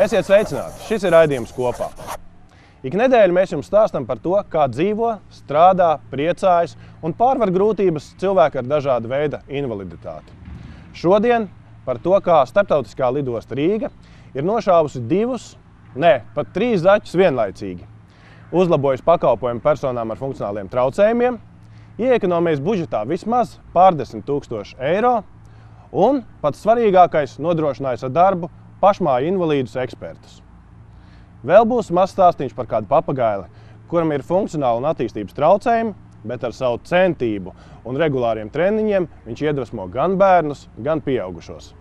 Esiet sveicināti! Šis ir raidījums Kopā. Ik nedēļu mēs jums stāstam par to, kā dzīvo, strādā, priecājas un pārvar grūtības cilvēki ar dažādu veidu invaliditāti. Šodien par to, kā starptautiskā lidosta Rīga ir nošāvusi pat 3 zaķus vienlaicīgi, uzlabojusi pakalpojumu personām ar funkcionāliem traucējumiem, ieekonomējas budžetā vismaz pārdesmit tūkstoši eiro un, pats svarīgākais, nodrošinājusi ar darbu pašmāju invalīdus ekspertus. Vēl būs mazs stāstīns par kādu papagaili, kuram ir funkcionāli un attīstības traucējumi, bet ar savu centību un regulāriem treniņiem viņš iedvesmo gan bērnus, gan pieaugušos.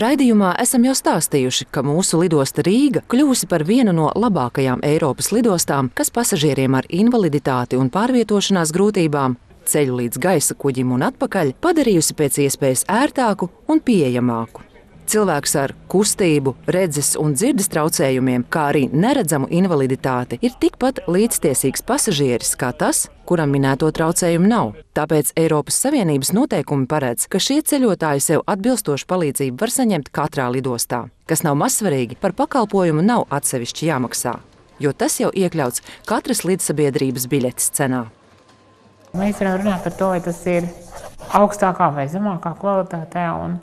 Raidījumā esam jau stāstījuši, ka mūsu lidosta Rīga kļūsi par vienu no labākajām Eiropas lidostām, kas pasažieriem ar invaliditāti un pārvietošanās grūtībām ceļu līdz gaisa kuģim un atpakaļ padarījusi pēc iespējas ērtāku un pieejamāku. Cilvēks ar kustību, redzes un dzirdes traucējumiem, kā arī neredzamu invaliditāti, ir tikpat līdztiesīgs pasažieris kā tas, kuram minēto traucējumu nav. Tāpēc Eiropas Savienības noteikumi paredz, ka šie ceļotāji sev atbilstošu palīdzību var saņemt katrā lidostā. Kas nav mazsvarīgi, par pakalpojumu nav atsevišķi jāmaksā, jo tas jau iekļauts katras lidsabiedrības biļetes cenā. Mēs varam runāt par to, vai tas ir augstākā vai zemākā kvalitātē, un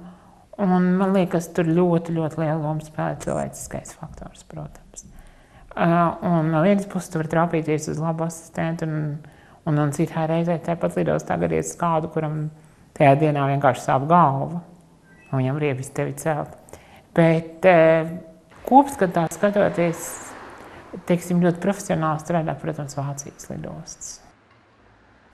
man liekas, tur ļoti liela loma spēlē cilvēciskais faktors, protams. Un no vienas puses tu var trāpīties uz labu asistentu, un citā reizē tāpat lidostā gadījies kādu, kuram tajā dienā vienkārši sāp galva, un viņam riebjas tevi celt. Bet kopskatā skatoties, teiksim, ļoti profesionāli strādā, protams, Vācijas lidostas.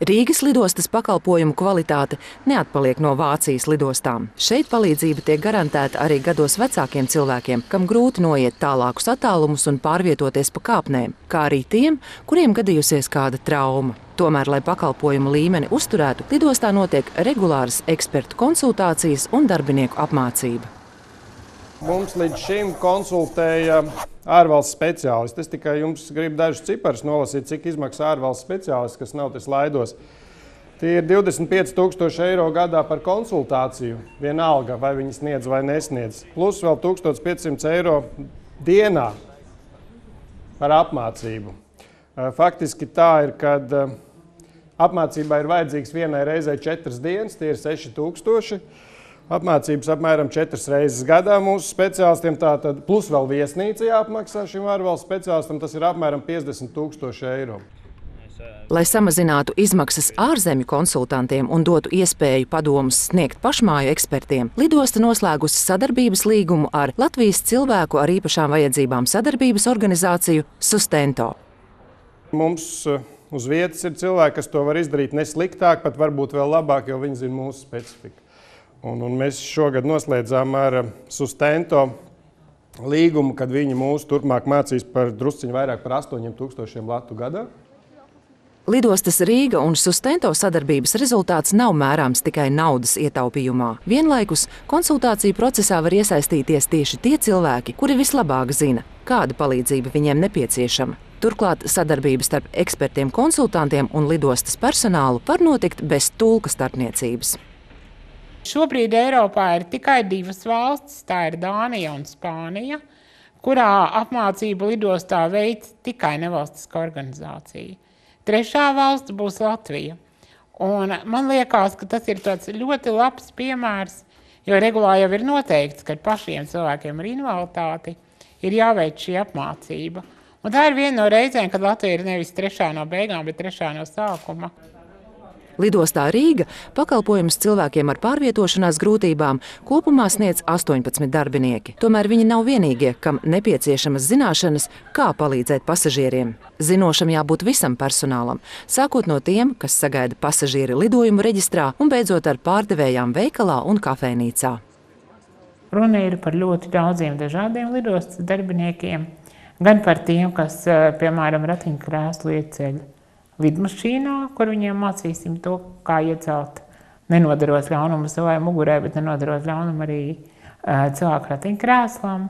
Rīgas lidostas pakalpojumu kvalitāte neatpaliek no Vācijas lidostām. Šeit palīdzība tiek garantēta arī gados vecākiem cilvēkiem, kam grūti noiet tālākus attālumus un pārvietoties pa kāpnēm, kā arī tiem, kuriem gadījusies kāda trauma. Tomēr, lai pakalpojumu līmeni uzturētu, lidostā notiek regulāras ekspertu konsultācijas un darbinieku apmācība. Mums līdz šim konsultēja ārvalsts speciālisti. Es tikai jums gribu dažus ciparus nolasīt, cik izmaksā ārvalsts speciālisti, kas nav te slaidos. Tie ir 25,000 eiro gadā par konsultāciju, vienalga, vai viņi sniedz vai nesniedz. Plus vēl 1,500 eiro dienā par apmācību. Faktiski tā ir, kad apmācībā ir vajadzīgs vienai reizei 4 dienas, tie ir 6,000. Apmācības apmēram 4 reizes gadā mūsu speciālistiem, tātad plus vēl viesnīca jāapmaksā šim ārvalsts speciālistam, tas ir apmēram 50,000 eiro. Lai samazinātu izmaksas ārzemju konsultantiem un dotu iespēju padomus sniegt pašmāju ekspertiem, lidosta noslēgusi sadarbības līgumu ar Latvijas cilvēku ar īpašām vajadzībām sadarbības organizāciju Sustento. Mums uz vietas ir cilvēki, kas to var izdarīt nesliktāk, pat varbūt vēl labāk, jo viņi zina mūsu specifiku. Un mēs šogad noslēdzām ar Sustento līgumu, kad viņi mūs turpmāk mācīs par drusciņu vairāk par 8,000 latu gadā. Lidostas Rīga un Sustento sadarbības rezultāts nav mērāms tikai naudas ietaupījumā. Vienlaikus konsultāciju procesā var iesaistīties tieši tie cilvēki, kuri vislabāk zina, kāda palīdzība viņiem nepieciešama. Turklāt sadarbības starp ekspertiem, konsultantiem un lidostas personālu var notikt bez tulka starpniecības. Šobrīd Eiropā ir tikai 2 valstis, tā ir Dānija un Spānija, kurā apmācību lidostā veic tikai nevalstiska organizācija. 3. valsts būs Latvija. Un man liekas, ka tas ir tāds ļoti labs piemērs, jo regulā jau ir noteikts, ka pašiem cilvēkiem ar invaliditāti ir jāveic šī apmācība. Un tā ir viena no reizēm, kad Latvija ir nevis 3. no beigām, bet 3. no sākuma. Lidostā Rīga pakalpojumus cilvēkiem ar pārvietošanās grūtībām kopumā sniedz 18 darbinieki. Tomēr viņi nav vienīgie, kam nepieciešamas zināšanas, kā palīdzēt pasažieriem. Zinošam jābūt visam personālam, sākot no tiem, kas sagaida pasažieri lidojumu reģistrā un beidzot ar pārdevējām veikalā un kafejnīcā. Runa ir par ļoti daudziem dažādiem lidostas darbiniekiem, gan par tiem, kas, piemēram, ratiņkrēslu ieceļ lidmašīnā, kur viņiem mācīsim to, kā iecelt, nenodarot ļaunumu savai mugurē, bet nenodarot ļaunumu arī cilvēku ratiņkrēslam,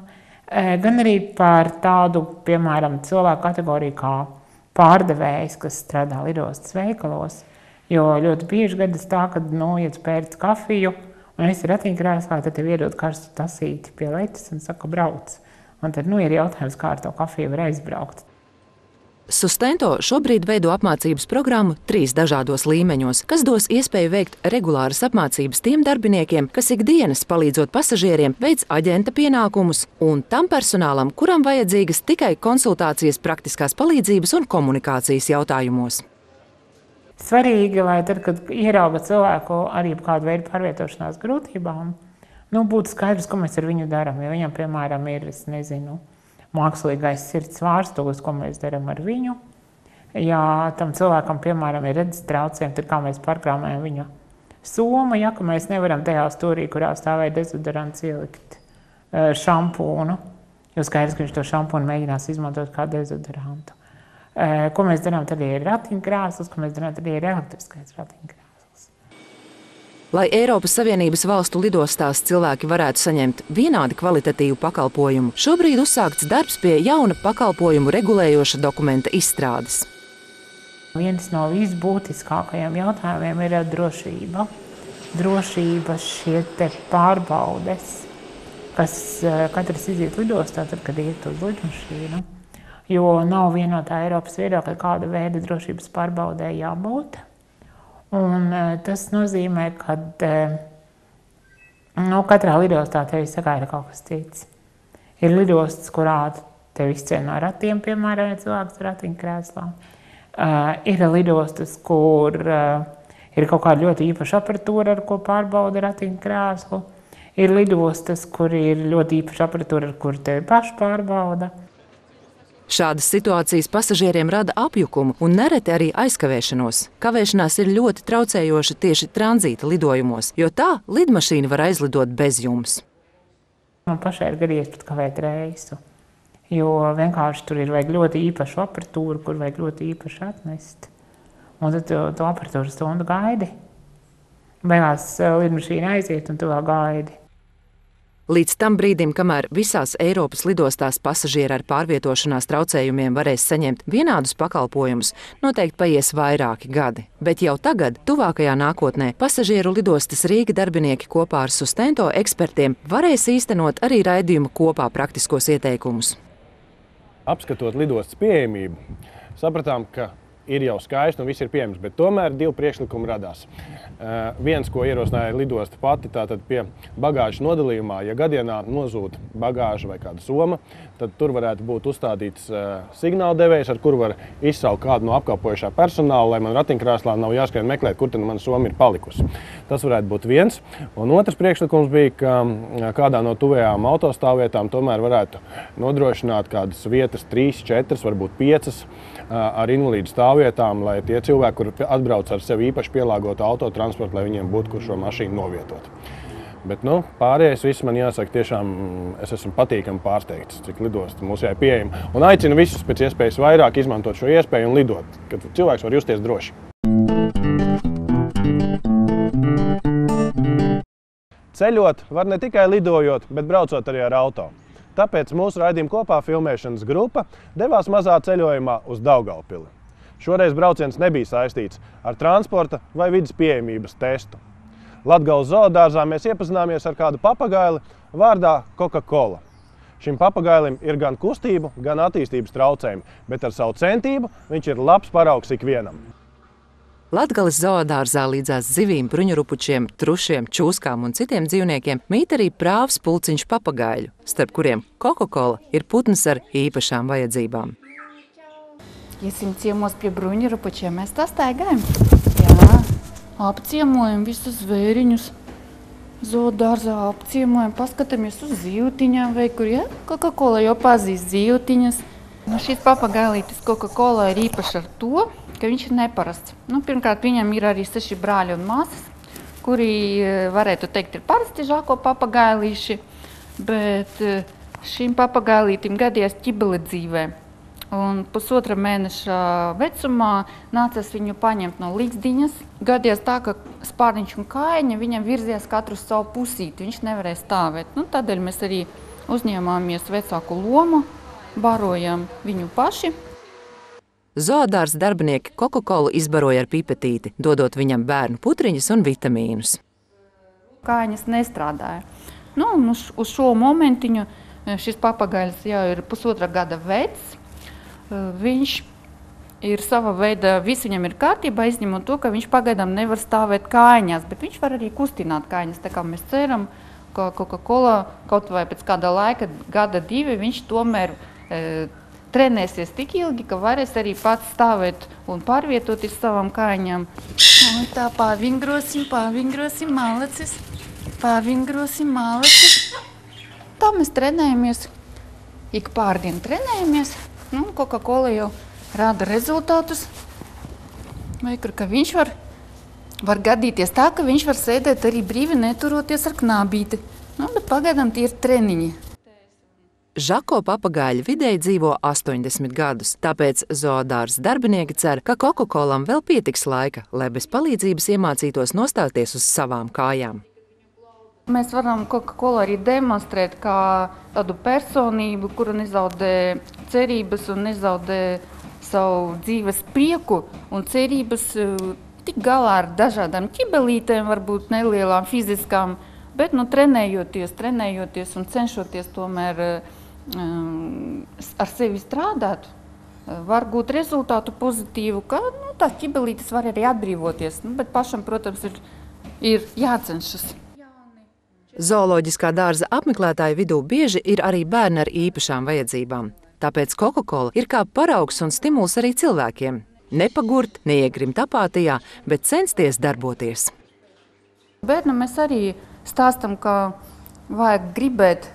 gan arī par tādu, piemēram, cilvēku kategoriju kā pārdevējs, kas strādā lidostas veikalos, jo ļoti bieži gadās tā, kad iet pērc kafiju un esi ratiņkrēslā, tad tev iedod karstu tasīti pie letes un saka brauc. Un tad ir jautājums, kā ar to kafiju var aizbraukt. Sustento šobrīd veido apmācības programmu 3 dažādos līmeņos, kas dos iespēju veikt regulāras apmācības tiem darbiniekiem, kas ikdienas palīdzot pasažieriem veic aģenta pienākumus, un tam personālam, kuram vajadzīgas tikai konsultācijas praktiskās palīdzības un komunikācijas jautājumos. Svarīgi, lai tad, kad ierauga cilvēku ar jebkādu veidu pārvietošanās grūtībām, būtu skaidrs, ko mēs ar viņu darām. Ja viņam, piemēram, ir, mākslīgais sirds vārstulis, ko mēs darām ar viņu. Ja tam cilvēkam, piemēram, ir redzes traucējumi, tad kā mēs pārkrāmējam viņa somu, ja ka mēs nevaram tajā stūrī, kurā stāvēja dezodorants, ielikt šampūnu, jo skaidrs, ka viņš to šampūnu mēģinās izmantot kā dezodorantu. Ko mēs darām, tad ir ratiņkrēsls, ko mēs darām, tad ir elektriskais ratiņkrēsls. Lai Eiropas Savienības valstu lidostās cilvēki varētu saņemt vienādi kvalitatīvu pakalpojumu, šobrīd uzsākts darbs pie jauna pakalpojumu regulējoša dokumenta izstrādes. Viens no visbūtiskākajiem jautājumiem ir drošība. Drošība šie te pārbaudes, kas katrs iziet lidostā, tad, kad iet uz lidmašīnu. Jo nav vienotā Eiropas viedokļa, kāda veida drošības pārbaudē jābūt. Un tas nozīmē, ka katrā lidostā tevi sagaida kaut kas cits. Ir lidostas, kurā tevi izceļ no ratiem, piemēram, ja cilvēks ir ratiņkrēslā. Ir lidostas, kur ir kaut kāda ļoti īpaša aparatūra, ar ko pārbauda ratiņkrēslu. Ir lidostas, kur ir ļoti īpaša aparatūra, ar kuru tevi paši pārbauda. Šādas situācijas pasažieriem rada apjukumu un nereti arī aizkavēšanos. Kavēšanās ir ļoti traucējoša tieši tranzīta lidojumos, jo tā lidmašīna var aizlidot bez jums. Man pašai ir gadījies pat kavēt reisu, jo vienkārši tur ir vajag ļoti īpašu aparatūru, kur vajag ļoti īpaši atnest. Un tad to aparatūru stundu gaidi. Beigās lidmašīna aiziet un tu vēl gaidi. Līdz tam brīdim, kamēr visās Eiropas lidostās pasažieri ar pārvietošanās traucējumiem varēs saņemt vienādus pakalpojumus, noteikti paies vairāki gadi. Bet jau tagad, tuvākajā nākotnē, pasažieru lidostas Rīga darbinieki kopā ar Sustento ekspertiem varēs īstenot arī raidījuma kopā praktiskos ieteikumus. Apskatot lidostas pieejamību, sapratām, ka ir jau skaisti un viss ir pieejams, bet tomēr 2 priekšlikumi radās. Viens, ko ierosināja lidosta pati, tātad pie bagāžas nodalījumā, ja gadienā nozūd bagāža vai kāda soma, tad tur varētu būt uzstādīts signāla devējs, ar kuru var izsaukt kādu no apkalpojošā personāla, lai man ratiņkrēslā nav jāskrien meklēt, kur tad mana soma ir palikusi. Tas varētu būt viens. Un otrs priekšlikums bija, ka kādā no tuvējām autostāvvietām tomēr varētu nodrošināt kādas vietas 3, 4, varbūt 5 ar invalīdu stāvvietām, lai tie cilvēki, kuri atbrauc ar sevi īpaši pielāgotu autotransportu, lai viņiem būtu, kur šo mašīnu novietot. Bet, pārējais viss man jāsaka, tiešām es esmu patīkami pārsteigts, cik lidosta mums ir pieejama. Un aicinu visus pēc iespējas vairāk izmantot šo iespēju un lidot, kad cilvēks var justies droši. Ceļot var ne tikai lidojot, bet braucot arī ar auto. Tāpēc mūsu raidījuma kopā filmēšanas grupa devās mazā ceļojumā uz Daugavpili. Šoreiz brauciens nebija saistīts ar transporta vai vides pieejamības testu. Latgales zoodārzā mēs iepazināmies ar kādu papagaili vārdā Coca-Cola. Šim papagailim ir gan kustību, gan attīstības traucējumi, bet ar savu centību viņš ir labs paraugs ikvienam. Latgales zoodārzā līdzās zivīm, bruņurupučiem, trušiem, čūskām un citiem dzīvniekiem mīt arī prāvs pulciņš papagaiļu, starp kuriem Coca-Cola ir putns ar īpašām vajadzībām. Iesim ciemos pie bruņurupučiem, mēs tā staigājam. Jā, apciemojam visus zvēriņus. Zoodārzā apciemojam, paskatāmies uz zīvtiņām vai kur, ja? Coca-Cola jau pazīst zīvtiņas. Šis papagailītis Coca-Cola ir īpaši ar to, ka viņš ir neparasts. Pirmkārt, viņam ir arī 6 brāļi un māsas, kuri, varētu teikt, ir parasti žāko papagailīši, bet šim papagailītim gadījās ķibeli dzīvē. Un 1,5 mēneša vecumā nācās viņu paņemt no līgzdiņas. Gadījās tā, ka spārniņš un kājiņa viņam virzījās katru savu pusīti, viņš nevarēja stāvēt. Tādēļ mēs arī uzņēmāmies vecāku lomu, barojam viņu paši. Zoodārza darbinieki Coca-Colu izbaroja ar pipetīti, dodot viņam bērnu putriņas un vitamīnus. Kājiņas nestrādāja. Uz šo momentiņu Šis papagaļs jau ir 1,5 gada vecs. Viņš ir sava veida, viss viņam ir kārtībā, izņemot to, ka viņš pagaidām nevar stāvēt kājās, bet viņš var arī kustināt kājās. Tā kā mēs ceram, ka Coca-Cola kaut vai pēc kāda laika, gada 2, viņš tomēr trenēsies tik ilgi, ka varēs arī pats stāvēt un pārvietoties savām kājām. Tā pāvingrosim malacis. Pāvingrosim malacis. Tā mēs trenējamies. Ik pārdien trenējamies. Coca-Cola jau rāda rezultātus. Vai ka viņš var gadīties tā, ka viņš var sēdēt arī brīvi neturoties ar knābīti. Bet pagaidām tie ir treniņi. Žako papagaļi vidēji dzīvo 80 gadus, tāpēc zoodārza darbinieki cer, ka Coca-Colam vēl pietiks laika, lai bez palīdzības iemācītos nostāties uz savām kājām. Mēs varam Coca-Cola arī demonstrēt kā tādu personību, kura nezaudē cerības un nezaudē savu dzīves prieku un cerības tik galā ar dažādām ķibelītēm, varbūt nelielām fiziskām, bet trenējoties un cenšoties tomēr ar sevi strādāt, var gūt rezultātu pozitīvu, ka tās ķibelītes var arī atbrīvoties, bet pašam, protams, ir jācenšas. Zooloģiskā dārza apmeklētāju vidū bieži ir arī bērni ar īpašām vajadzībām. Tāpēc Coca-Cola ir kā paraugs un stimuls arī cilvēkiem. Nepagurt, neiegrimt apātijā, bet censties darboties. Bērnam mēs arī stāstam, ka vajag gribēt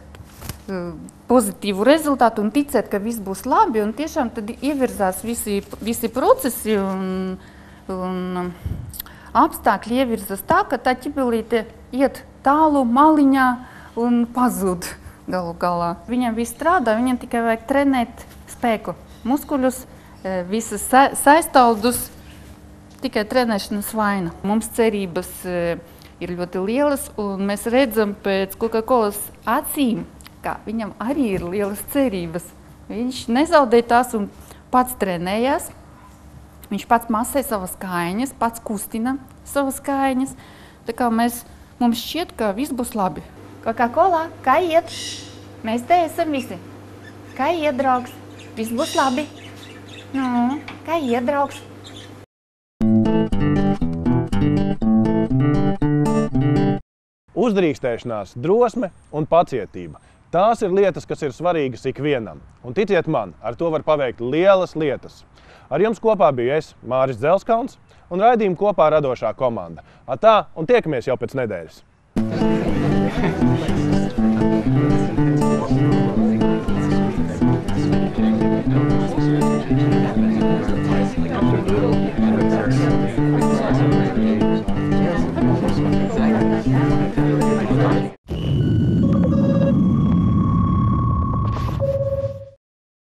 pozitīvu rezultātu un ticēt, ka viss būs labi, un tiešām tad ievirzās visi procesi un apstākļi ievirzas tā, ka tā ķibelīte iet tālu maliņā un pazūd galu galā. Viņam viss strādā, viņam tikai vajag trenēt spēku, muskuļus, visas saistaldus, tikai trenēšanas vaina. Mums cerības ir ļoti lielas, un mēs redzam pēc Coca-Colas acīm, ka viņam arī ir lielas cerības. Viņš nezaudē tās un pats trenējās. Viņš pats masē savas kājiņas, pats kustina savas kājiņas. Tā kā mums šķiet, ka viss būs labi. Coca-Cola, kā iet? Mēs te esam visi. Kā iet, draugs? Viss būs labi. Kā iet, draugs? Uzdrīkstēšanās, drosme un pacietība. Tās ir lietas, kas ir svarīgas ikvienam. Un ticiet man, ar to var paveikt lielas lietas. Ar jums kopā biju es, Māris Dzelskauns, un raidījumu kopā radošā komanda. Atā, un tiekamies jau pēc nedēļas.